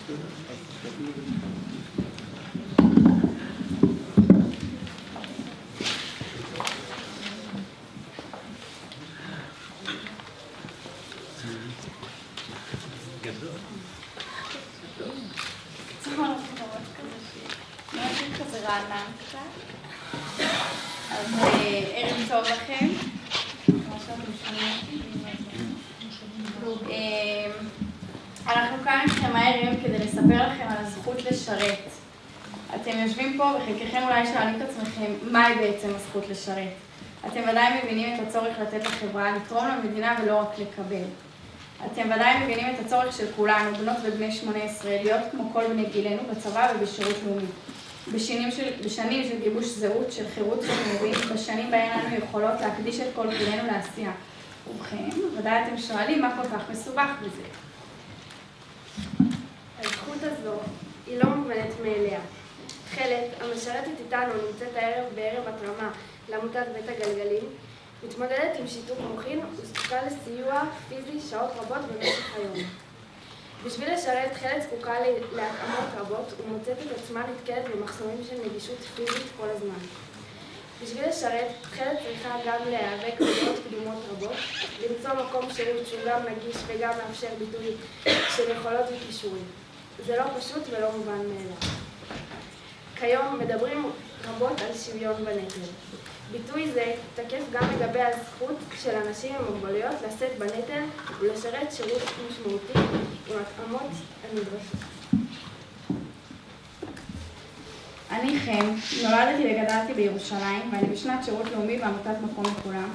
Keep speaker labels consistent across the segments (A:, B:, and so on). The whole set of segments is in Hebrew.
A: אז ערב טוב לכם. אנחנו כאן איתכם הערב כדי לספר לכם על הזכות לשרת. אתם יושבים פה וחלקכם אולי שואלים את עצמכם מהי בעצם הזכות לשרת. אתם ודאי מבינים את הצורך לתת לחברה, לתרום למדינה ולא רק לקבל. אתם ודאי מבינים את הצורך של כולנו, בנות ובני 18, להיות כמו כל בני גילנו בצבא ובשירות לאומי. בשנים של גיבוש זהות, של חירות ונאורים, בשנים בהן אנו יכולות להקדיש את כל גילנו לעשייה. ובכן, ודאי אתם שואלים מה כל כך מסובך בזה.
B: הזכות הזו היא לא מובנת מאליה. תכלת, המשרתת איתנו, נמצאת הערב בערב התרמה לעמותת בית הגלגלים, מתמודדת עם שיתוק מוחין וזקוקה לסיוע פיזי שעות רבות במשך היום. בשביל לשרת, תכלת זקוקה להתאמות רבות ומוצאת את עצמה נתקלת במחסומים של נגישות פיזית כל הזמן. בשביל לשרת, תכלת צריכה גם להיאבק בדעות קדומות רבות, למצוא מקום שירות שהוא גם נגיש וגם מאפשר ביטוי של יכולות וכישורים. זה לא פשוט ולא מובן מאליו. כיום מדברים רבות על שוויון בנטל. ביטוי זה תקף גם לגבי הזכות של אנשים עם מוגבלויות לשאת בנטל ולשרת שירות משמעותי עם התאמות הנדרשות.
A: אני חן, נולדתי וגדלתי בירושלים ואני בשנת שירות לאומי בעמותת מקום לכולם.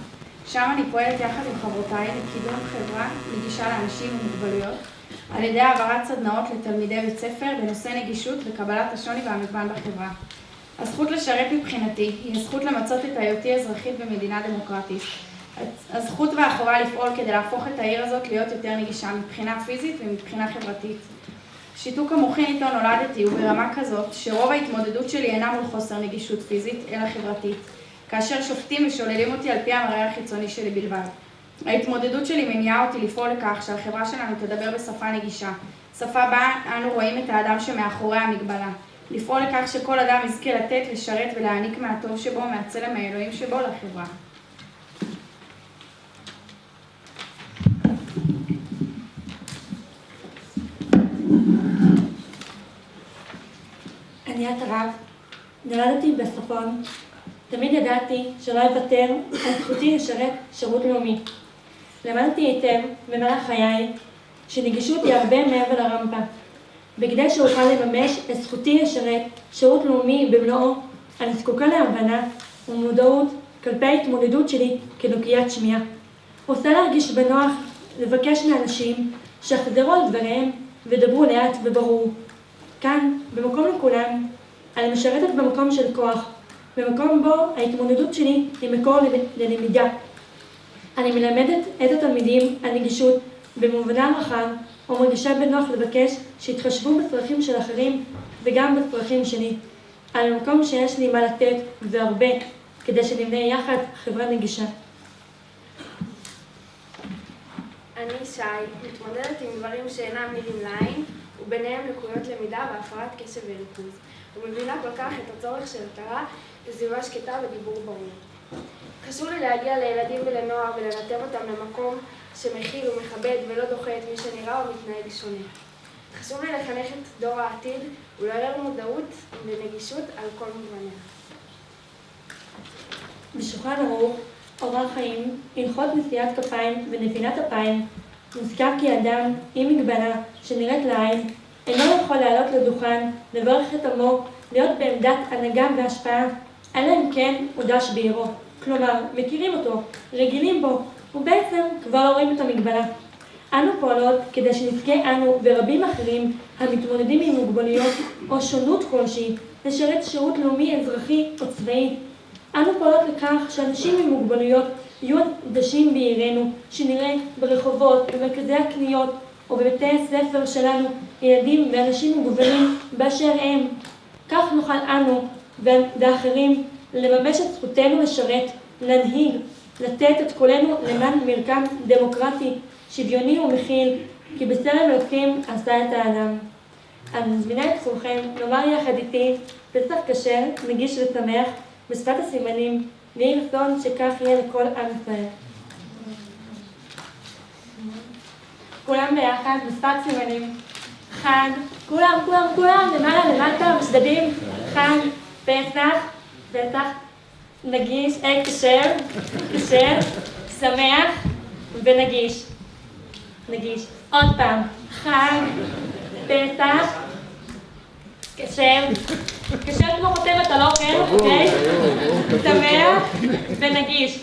A: שם אני פועלת יחד עם חברותיי לקידום חברה נגישה לאנשים עם מוגבלויות על ידי העברת סדנאות לתלמידי בית ספר בנושא נגישות וקבלת השוני והמגוון בחברה. הזכות לשרת מבחינתי היא הזכות למצות את היותי אזרחית במדינה דמוקרטית. הזכות והחובה לפעול כדי להפוך את העיר הזאת להיות יותר נגישה מבחינה פיזית ומבחינה חברתית. שיתוק המוחין איתו נולדתי הוא ברמה כזאת שרוב ההתמודדות שלי אינה מול חוסר נגישות פיזית אלא חברתית, כאשר שופטים ושוללים אותי על פי המראה החיצוני שלי בלבד. ההתמודדות שלי מניעה אותי לפעול לכך שהחברה שלנו תדבר בשפה נגישה, שפה בה אנו רואים את האדם שמאחורי המגבלה. לפעול לכך שכל אדם יזכה לתת, לשרת ולהעניק מהטוב שבו, מהצלם האלוהים שבו לחברה.
C: אני הרב, נולדתי בצפון. תמיד ידעתי שלא אוותר על זכותי לשרת שירות לאומי. למדתי היטב במהלך חיי שנגישות היא הרבה מעבר לרמפה. בכדי שאוכל לממש את זכותי לשרת שירות לאומי במלואו, אני זקוקה להבנה ומודעות כלפי ההתמודדות שלי כלוקיית שמיעה. רוצה להרגיש בנוח לבקש מאנשים שיחזרו על דבריהם ודברו לאט וברור. כאן, במקום לכולם, אני משרתת במקום של כוח, במקום בו ההתמודדות שלי היא מקור ללמידה. אני מלמדת את התלמידים על נגישות במובנם רחב, ומרגישה בנוח לבקש שיתחשבו בצרכים של אחרים וגם בצרכים שלי, על המקום שיש לי מה לתת והרבה, כדי שנבנה יחד חברה נגישה.
B: אני שי, מתמודדת עם דברים שאינם נראים לעין, וביניהם לקויות למידה והפרעת קשב וריכוז, ומבינה כל כך את הצורך של הכרה לסביבה שקטה ודיבור ברור. חשוב לי להגיע לילדים ולנוער ולנתב אותם למקום שמכיל ומכבד ולא דוחה את מי שנראה או מתנהג שונה. חשוב לי לחנך את דור העתיד ולעורר מודעות ונגישות על כל מובניה.
C: בשולחן ערוך, אורח חיים, הלכות נשיאת כפיים ונפילת אפיים, מוזכר כי אדם עם מגבלה שנראית לעין אינו יכול לעלות לדוכן, לברך את עמו, להיות בעמדת הנהגה והשפעה, אלא אם כן הודש בעירו. כלומר, מכירים אותו, רגילים בו, ובעצם כבר לא רואים את המגבלה. אנו פועלות כדי שנזכה אנו ורבים אחרים המתמודדים עם מוגבלויות או שונות כלשהי לשרת שירות לאומי אזרחי או צבאי. אנו פועלות לכך שאנשים עם מוגבלויות יהיו עדשים בעירנו, שנראה ברחובות, במרכזי הקניות או בבתי הספר שלנו ילדים ואנשים מוגבלים באשר הם. כך נוכל אנו ואחרים לממש את זכותנו לשרת, להנהיג, לתת את קולנו למען מרקם דמוקרטי, שוויוני ומכיל, כי בצלם אלוקים עשה את האדם. אני מזמינה את כולכם לומר יחד איתי פסח כשר, נגיש ושמח בשפת הסימנים, ויהי רצון שכך יהיה לכל עם ישראל. כולם ביחד בשפת סימנים. חג, כולם, למעלה, למטה, בשדדים. חג, פסח, נגיש, כשר, שמח ונגיש. נגיש. עוד פעם, חג, פסח, כשר כמו חותם אתה לא כן, אוקיי? שמח ונגיש.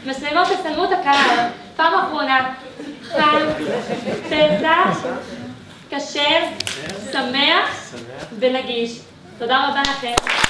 C: מצלמות תצלמו את הקהל. פעם אחרונה. חג, פסח, כשר, שמח ונגיש. תודה רבה לכם.